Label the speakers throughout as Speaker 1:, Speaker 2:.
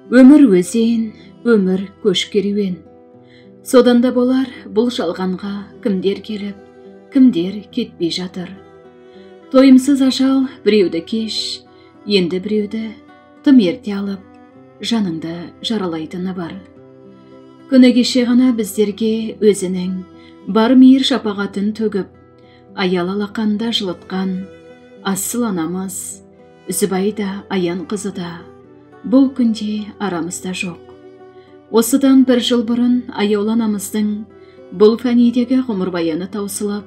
Speaker 1: Өмір өзен, өмір көш керуен. Содан да болар бұл жалғанға кімдер келіп, кімдер кетпей жатыр. Тойымсыз ажал біреуді кеш, енді біреуді тым ерте алып, жаныңды жаралайтыны бар. Күні кеше ғана біздерге өзінің бар мейір шапағатын төгіп, аял алақанда жылытқан асыл анамыз, Зүбайда Аян қызы да бұл күнде арамызда жоқ. Осыдан бір жыл бұрын аяулы анамыздың бұл фәнидегі ғұмырбаяны таусылып,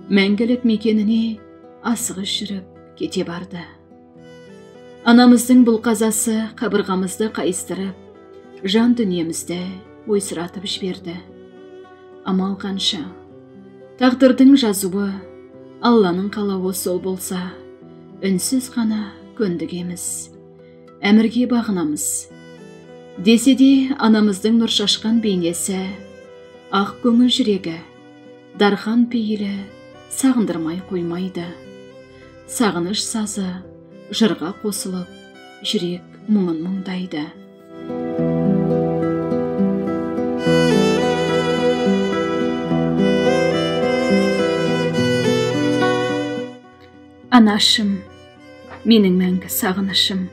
Speaker 1: мәңгілік мекеніне асығыс жүріп кете барды. Анамыздың бұл қазасы қабырғамызды қайыстырып, жан дүниемізді ойсыратып жіберді. Амал қанша? Тағдырдың жазуы, Алланың қалауы сол болса, үнсіз ғана көндігеміз, әмірге бағынамыз. Десе де анамыздың нұр шашқан бейнесі, ақ көңіл жүрегі, дархан пейілі сағындырмай қоймайды. Сағыныш сазы жырға қосылып, жүрек мұңын мұңдайды. Анашым, менің мәңгі сағынышым,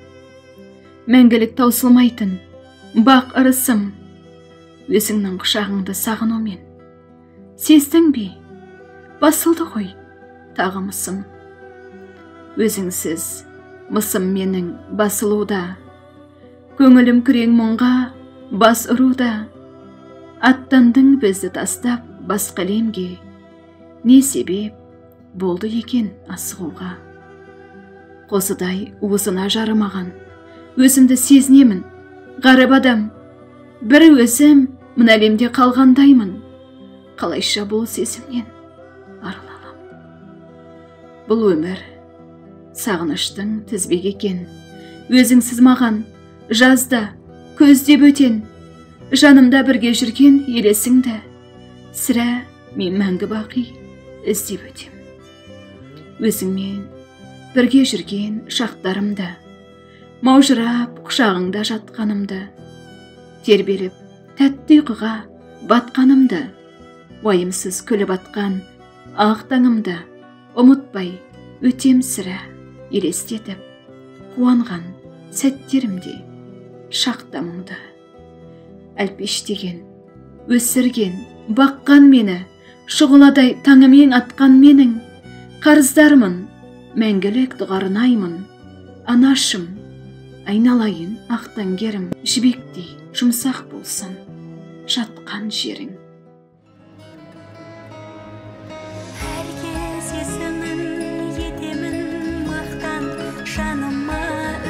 Speaker 1: мәңгілік таусылмайтын бақ ырысым, өзіңнің құшағыңды сағынумен. Сездің бе? Басылды ғой тағы мысым. Өзіңсіз мысым менің басылуда, көңілім күрең мұңға бас ұруда. Аттандың бізді тастап басқа әлемге, не себеп болды екен асығуға? Қозыдай уызына жарымаған, өзімді сезінемін, ғарып адам. Бір өзім мына әлемде қалғандаймын, қалайша бұл сезімнен арылалам. Бұл өмір сағыныштың тізбек екен, өзіңсіз маған жазда көздеп өтен. Жанымда бірге жүрген елесіңді, сірә мен мәңгі бақи іздеп өтем. Өзіңмен бірге жүрген шақтарымды, маужырап құшағыңда жатқанымды, тербеліп тәтті ұйқыға батқанымды, уайымсыз күліп атқан ақ таңымды ұмытпай өтем сірә елестетіп, қуанған сәттерімде шақтамыңды. Әлпештеген, өсірген, баққан мені, шұғыладай таңымен атқан менің, қарыздармын, мәңгілік дұғарынаймын. Анашым, айналайын ақтаңгерім, жібектей жұмсақ болсын жатқан жерің.
Speaker 2: Herkes есімін етемін мақтан, жаныма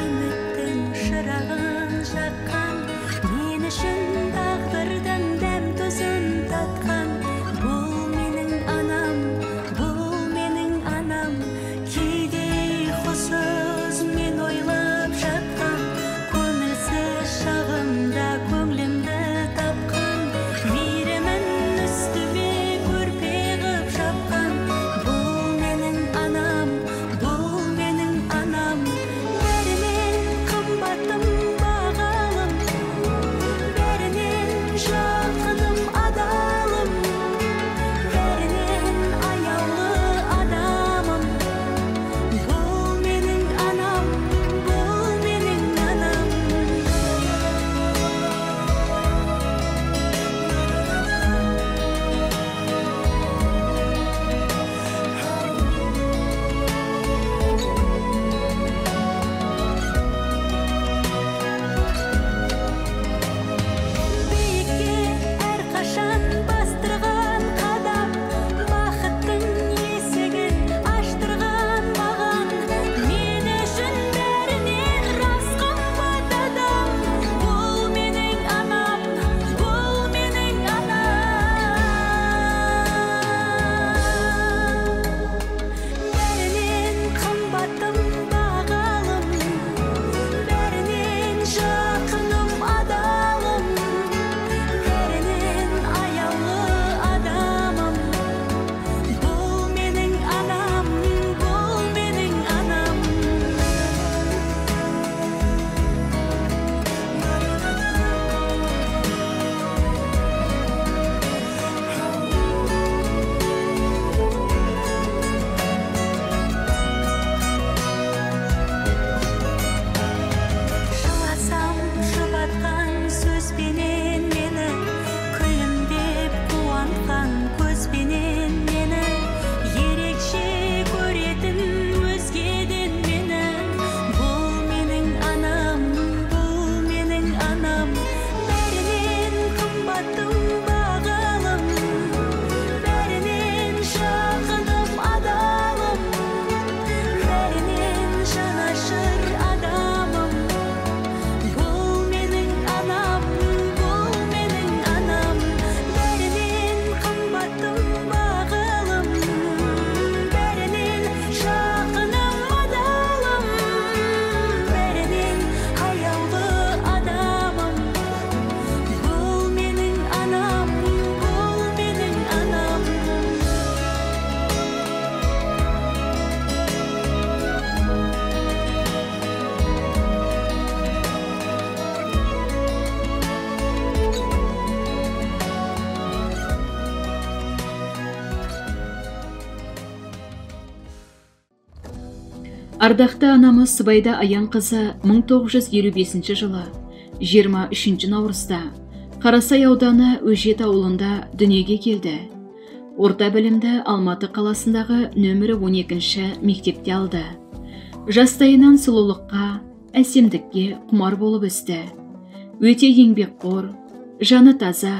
Speaker 2: үміттің шырағын жаққан, мен үшін тағдырдың дәм тұзын татқан. Бұл менің анам, бұл менің анам, кейде ұйқысыз мен ойлап жатқан, көңілсіз шағымда көңілімді тапқан. Мейірімі
Speaker 1: Ардақты анамыз Сыбайда Аян қызы 1955 жылы 23 наурызда Қарасай ауданы Өжет ауылында дүниеге келді. Орта білімді Алматы қаласындағы нөмірі 12-ші мектепте алды. Жастайынан сұлулыққа, әсемдікке құмар болып өсті. Өте еңбекқор, жаны таза,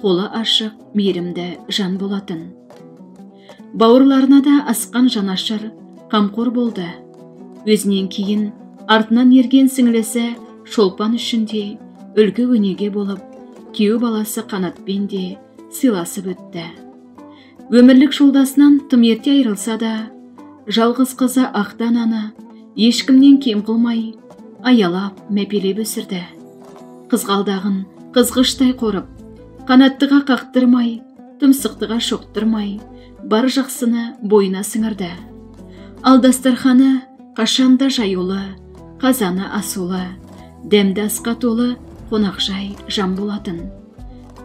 Speaker 1: қолы ашық, мейірімді жан болатын. Бауырларына да асқан жанашыр, қамқор болды. Өзінен кейін артынан ерген сіңлісі Шолпан үшінде үлгі өнеге болып, күйеу баласы Қанатпен де сыйласып өтті. Өмірлік жолдасынан тым ерте айрылса да, жалғыз қызы Ақтананы ешкімнен кем қылмай, аялап, мәпелеп өсірді. Қызғалдағын қызғыштай қорып, Қанаттыға қақтырмай, тұмсықтыға шоқтырмай, бар жақсыны бойына сіңірді. Ал дастарханы қашанда жаюлы, қазаны асулы, дәмді асқа толы қонақжай жан болатын.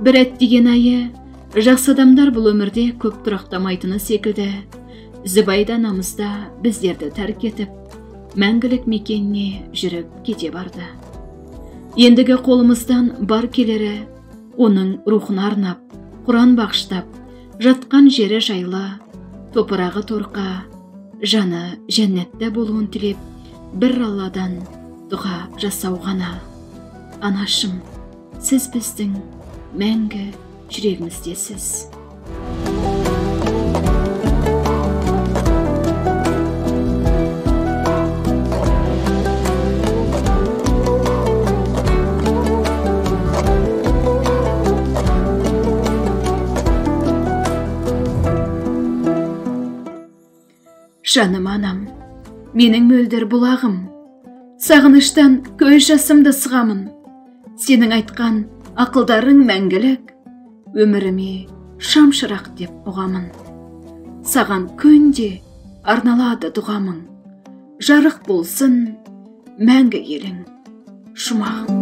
Speaker 1: Бір әттеген айы, жақсы адамдар бұл өмірде көп тұрақтамайтыны секілді, Зүбайда анамызда біздерді тәрк етіп, мәңгілік мекеніне жүріп кете барды. Ендігі қолымыздан бар келері, оның рухына арнап, Құран бағыштап, жатқан жері жайлы, топырағы торқа, жаны жәннетте болуын тілеп, бір Алладан дұға жасау ғана. Анашым, сіз біздің мәңгі жүрегіміздесіз. Жаным анам, менің мөлдір бұлағым, сағыныштан көз жасымды сығамын. Сенің айтқан ақылдарың мәңгілік, өміріме шам шырақ деп ұғамын. Саған күнде арналады дұғамың, жарық болсын мәңгі елің, жұмағым.